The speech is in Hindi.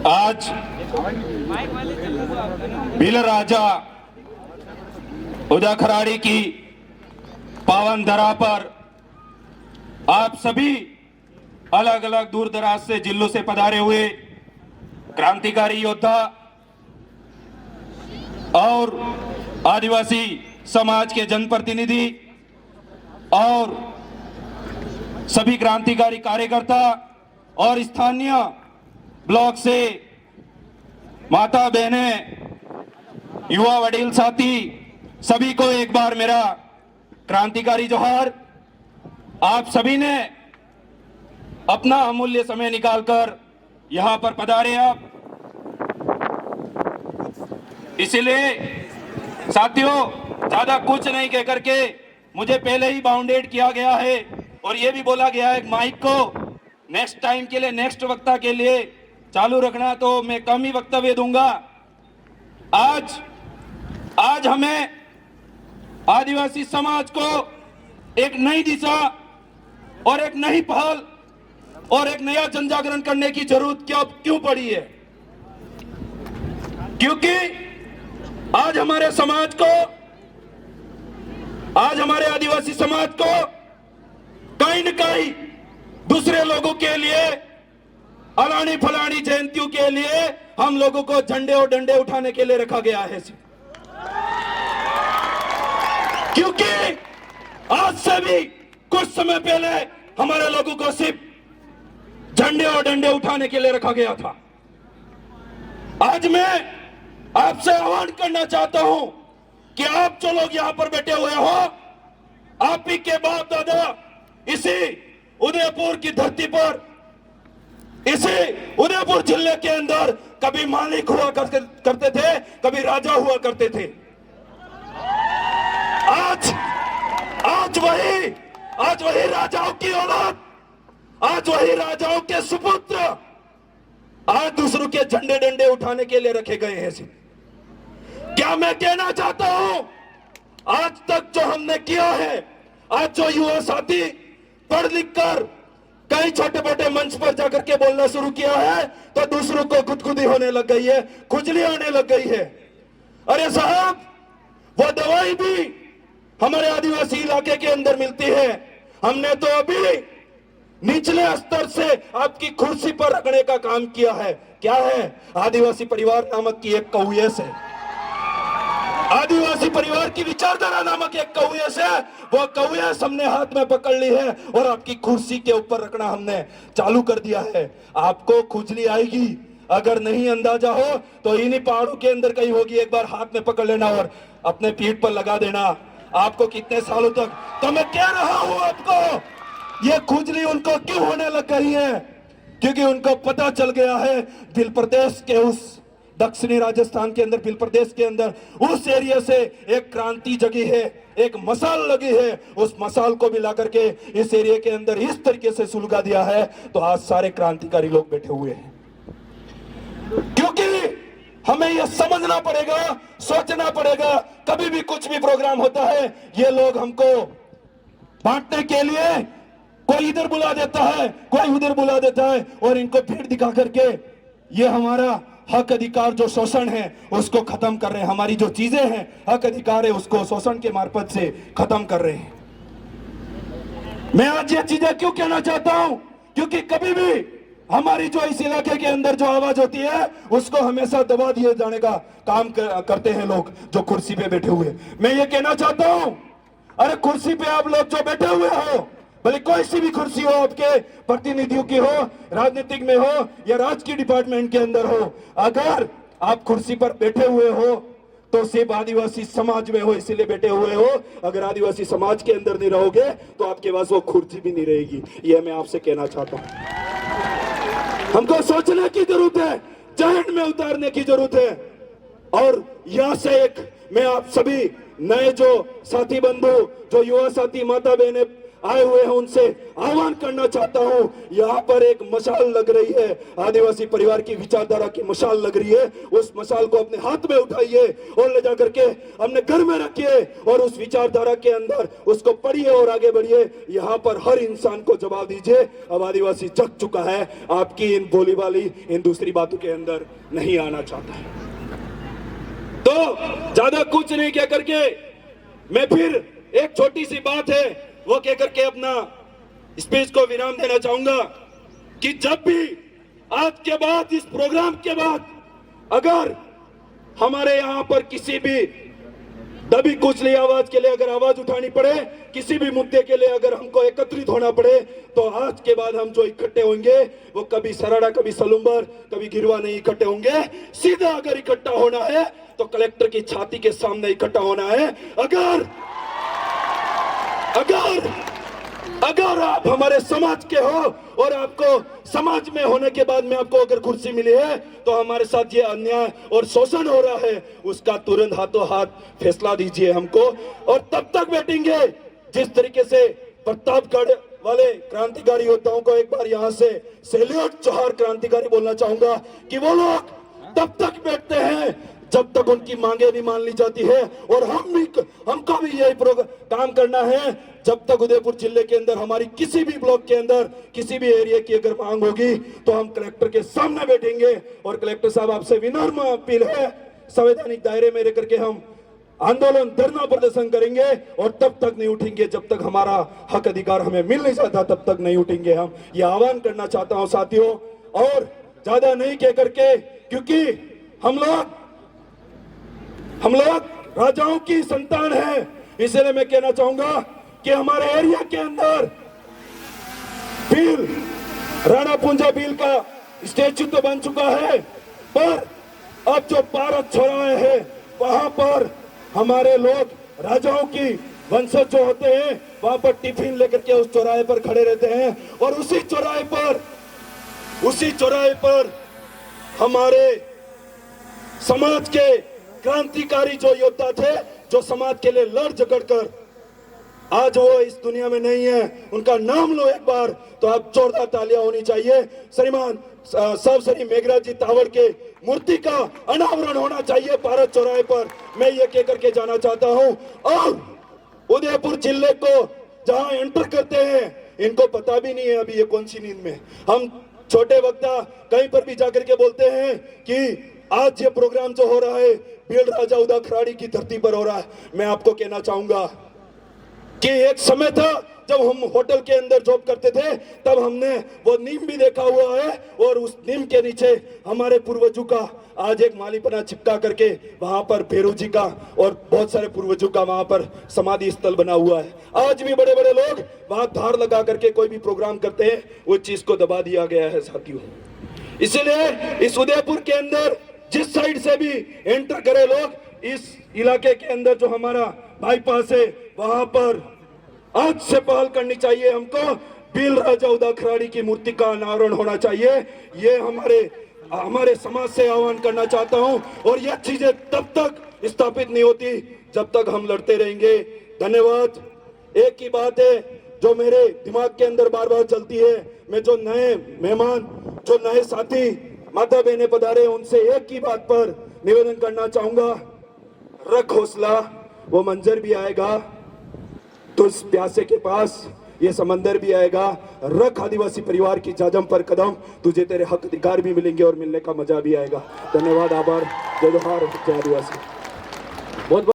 आज भील राजा उदा खराड़ी की पावन धरा पर आप सभी अलग अलग दूर दराज से जिलों से पधारे हुए क्रांतिकारी योद्धा और आदिवासी समाज के जनप्रतिनिधि और सभी क्रांतिकारी कार्यकर्ता और स्थानीय ब्लॉक से माता बहनें, युवा वडील साथी, सभी को एक बार मेरा क्रांतिकारी जोहार। आप सभी ने अपना अमूल्य समय निकालकर यहां पर पधारे आप, इसलिए साथियों ज्यादा कुछ नहीं कह करके मुझे पहले ही बाउंडेड किया गया है और ये भी बोला गया है माइक को नेक्स्ट टाइम के लिए, नेक्स्ट वक्ता के लिए चालू रखना, तो मैं कम ही वक्तव्य दूंगा। आज हमें आदिवासी समाज को एक नई दिशा और एक नई पहल और एक नया जनजागरण करने की जरूरत क्यों पड़ी है? क्योंकि आज हमारे समाज को, आज हमारे आदिवासी समाज को कहीं न कहीं दूसरे लोगों के लिए, अलानी फलानी जयंतियों के लिए हम लोगों को झंडे और डंडे उठाने के लिए रखा गया है। क्योंकि आज से भी कुछ समय पहले हमारे लोगों को सिर्फ झंडे और डंडे उठाने के लिए रखा गया था। आज मैं आपसे आह्वान करना चाहता हूं कि आप जो लोग यहां पर बैठे हुए हो, आप ही के बाप दादा इसी उदयपुर की धरती पर, इसी उदयपुर जिले के अंदर कभी मालिक हुआ करते थे, कभी राजा हुआ करते थे। आज वही राजाओं की औलाद, आज वही राजाओं के सुपुत्र आज दूसरों के झंडे डंडे उठाने के लिए रखे गए हैं। क्या मैं कहना चाहता हूं, आज तक जो हमने किया है, आज जो युवा साथी पढ़ लिख कर कई छोटे मोटे मंच पर जाकर के बोलना शुरू किया है, तो दूसरों को खुदकुदी होने लग गई है, खुजली आने लग गई है। अरे साहब, वो दवाई भी हमारे आदिवासी इलाके के अंदर मिलती है। हमने तो अभी निचले स्तर से आपकी कुर्सी पर रखने का काम किया है। क्या है? आदिवासी परिवार नामक की एक कौयस है, आदिवासी परिवार की विचारधारा नामक एक कौयस है। वो कौयस हमने हाथ में पकड़ ली है और आपकी कुर्सी के ऊपर रखना हमने चालू कर दिया है। आपको खुजली आएगी, अगर नहीं अंदाजा हो तो इन्हीं पहाड़ों के अंदर कहीं होगी। एक बार हाथ में पकड़ लेना और अपने पीठ पर लगा देना। आपको कितने सालों तक, तो मैं कह रहा हूं आपको, ये खुजली उनको क्यों होने लग गई है? क्योंकि उनको पता चल गया है भील प्रदेश के, उस दक्षिणी राजस्थान के अंदर, भील प्रदेश के अंदर उस एरिया से एक क्रांति जगी है, एक मसाल लगी है। उस मसाल को भी ला करके इस एरिया के अंदर इस तरीके से सुलगा दिया है, तो आज सारे क्रांतिकारी लोग बैठे हुए हैं। क्योंकि हमें यह समझना पड़ेगा, सोचना पड़ेगा, कभी भी कुछ भी प्रोग्राम होता है, ये लोग हमको बांटने के लिए कोई इधर बुला देता है, कोई उधर बुला देता है, और इनको भीड़ दिखा करके ये हमारा हक अधिकार जो शोषण है उसको खत्म कर रहे हैं। हमारी जो चीजें हैं, हक अधिकार है, उसको शोषण के मार्फत से खत्म कर रहे हैं। मैं आज ये चीजें क्यों कहना चाहता हूं? क्योंकि कभी भी हमारी जो इस इलाके के अंदर जो आवाज होती है, उसको हमेशा दबा दिए जाने का काम करते हैं लोग जो कुर्सी पे बैठे हुए। मैं ये कहना चाहता हूं, अरे कुर्सी पे आप लोग जो बैठे हुए हो, भले कोई सी भी कुर्सी हो, आपके प्रतिनिधियों की हो, राजनीतिक में हो या राजकीय डिपार्टमेंट के अंदर हो, अगर आप कुर्सी पर बैठे हुए हो तो सिर्फ आदिवासी समाज में हो इसीलिए बैठे हुए हो। अगर आदिवासी समाज के अंदर नहीं रहोगे तो आपके पास वो कुर्सी भी नहीं रहेगी। यह मैं आपसे कहना चाहता हूं। हमको सोचने की जरूरत है, जहन में उतारने की जरूरत है। और यहां से एक मैं आप सभी नए जो साथी बंधु, जो युवा साथी, माता बहने, आए हुए हैं उनसे आह्वान करना चाहता हूं। यहाँ पर एक मशाल लग रही है, आदिवासी परिवार की विचारधारा की मशाल लग रही है। उस मशाल को अपने हाथ में उठाइए और ले जाकर के अपने घर में रखिए और उस विचारधारा के अंदर उसको पढ़िए और आगे बढ़िए। यहाँ पर हर इंसान को जवाब दीजिए। अब आदिवासी जग चुका है, आपकी इन बोली वाली इन दूसरी बातों के अंदर नहीं आना चाहता है। तो ज्यादा कुछ नहीं कह करके मैं फिर एक छोटी सी बात है वो कह करके अपना स्पीच को विराम देना चाहूंगा कि जब भी आज के बाद इस प्रोग्राम के बाद अगर हमारे यहां पर किसी भी दबी कुचली आवाज के लिए अगर आवाज उठानी पड़े, किसी भी मुद्दे के लिए अगर हमको एकत्रित होना पड़े, तो आज के बाद हम जो इकट्ठे होंगे वो कभी सराड़ा, कभी सलुम्बर, कभी गिरवा नहीं इकट्ठे होंगे। सीधा अगर इकट्ठा होना है तो कलेक्टर की छाती के सामने इकट्ठा होना है। अगर अगर आप हमारे समाज के हो और आपको समाज में होने के बाद में आपको अगर कुर्सी मिली है तो हमारे साथ ये अन्याय और शोषण हो रहा है, उसका तुरंत हाथों हाथ फैसला दीजिए हमको। और तब तक बैठेंगे जिस तरीके से प्रतापगढ़ वाले क्रांतिकारी योद्धाओं को एक बार यहाँ से सैल्यूट जोहार क्रांतिकारी बोलना चाहूंगा कि वो लोग तब तक बैठते हैं जब तक उनकी मांगे नहीं मान ली जाती है। और हमको भी यही काम करना है जब तक उदयपुर जिले के अंदर हमारी किसी भी ब्लॉक के अंदर किसी भी एरिया की अगर मांग होगी तो हम कलेक्टर के सामने बैठेंगे। और कलेक्टर साहब आपसे विनम्र अपील है, संवैधानिक दायरे में रह करके हम आंदोलन धरना प्रदर्शन करेंगे और तब तक नहीं उठेंगे जब तक हमारा हक अधिकार हमें मिल नहीं जाता, तब तक नहीं उठेंगे हम। ये आह्वान करना चाहता हूं साथियों। और ज्यादा नहीं कह करके, क्योंकि हम लोग राजाओं की संतान है, इसलिए मैं कहना चाहूंगा कि हमारे एरिया के अंदर भील, राणा पुंजा भील का स्टेच्यू तो बन चुका है, पर अब जो भारत चौराहे है वहां पर हमारे लोग राजाओं की वंशज जो होते हैं वहां पर टिफिन लेकर के उस चौराहे पर खड़े रहते हैं। और उसी चौराहे पर हमारे समाज के क्रांतिकारी जो योद्धा थे, जो समाज के लिए लड़ झगड़ कर आज वो इस दुनिया में नहीं है, उनका नाम लो एक बार तो आप जोरदार तालियां होनी चाहिए। श्रीमान सब श्री मेघराज जी तावड़ के मूर्ति का अनावरण होना चाहिए भारत चौराहे पर, मैं ये कह करके जाना चाहता हूं। और उदयपुर जिले को जहां एंटर करते हैं इनको पता भी नहीं है अभी ये कौन सी नींद में। हम छोटे वक्ता कहीं पर भी जाकर के बोलते हैं कि आज ये प्रोग्राम जो हो रहा है भील राजा उदा खराड़ी की धरती पर हो रहा है। मैं आपको कहना चाहूंगा कि एक समय था जब हम होटल के अंदर जॉब करते थे, तब हमने वो नीम भी देखा हुआ है और उस नीम के नीचे हमारे पूर्वजों का आज एक मालीपना चिपका करके वहां पर भैरू जी का और बहुत सारे पूर्वजों का वहां पर समाधि स्थल बना हुआ है। आज भी बड़े बड़े लोग वहां धार लगा करके कोई भी प्रोग्राम करते हैं, वो चीज को दबा दिया गया है साथियों। इसलिए इस उदयपुर के अंदर जिस साइड से भी एंटर करे लोग, इस इलाके के अंदर जो हमारा बाईपास है वहां पर आज से पहल करनी चाहिए हमको। भील राजा उदा खराड़ी की मूर्ति का अनावरण होना चाहिए, ये हमारे समाज से आह्वान करना चाहता हूं। और यह चीजें तब तक स्थापित नहीं होती जब तक हम लड़ते रहेंगे। धन्यवाद। एक ही बात है जो मेरे दिमाग के अंदर बार बार चलती है, मैं जो नए मेहमान, जो नए साथी माता बहने पधारे, उनसे एक ही बात पर निवेदन करना चाहूंगा, रख हौसला, वो मंजर भी आएगा तो इस प्यासे के पास ये समंदर भी आएगा। रख आदिवासी परिवार की जाजम पर कदम, तुझे तेरे हक अधिकार भी मिलेंगे और मिलने का मजा भी आएगा। धन्यवाद, आभार, जय जोहार, जय आदिवासी।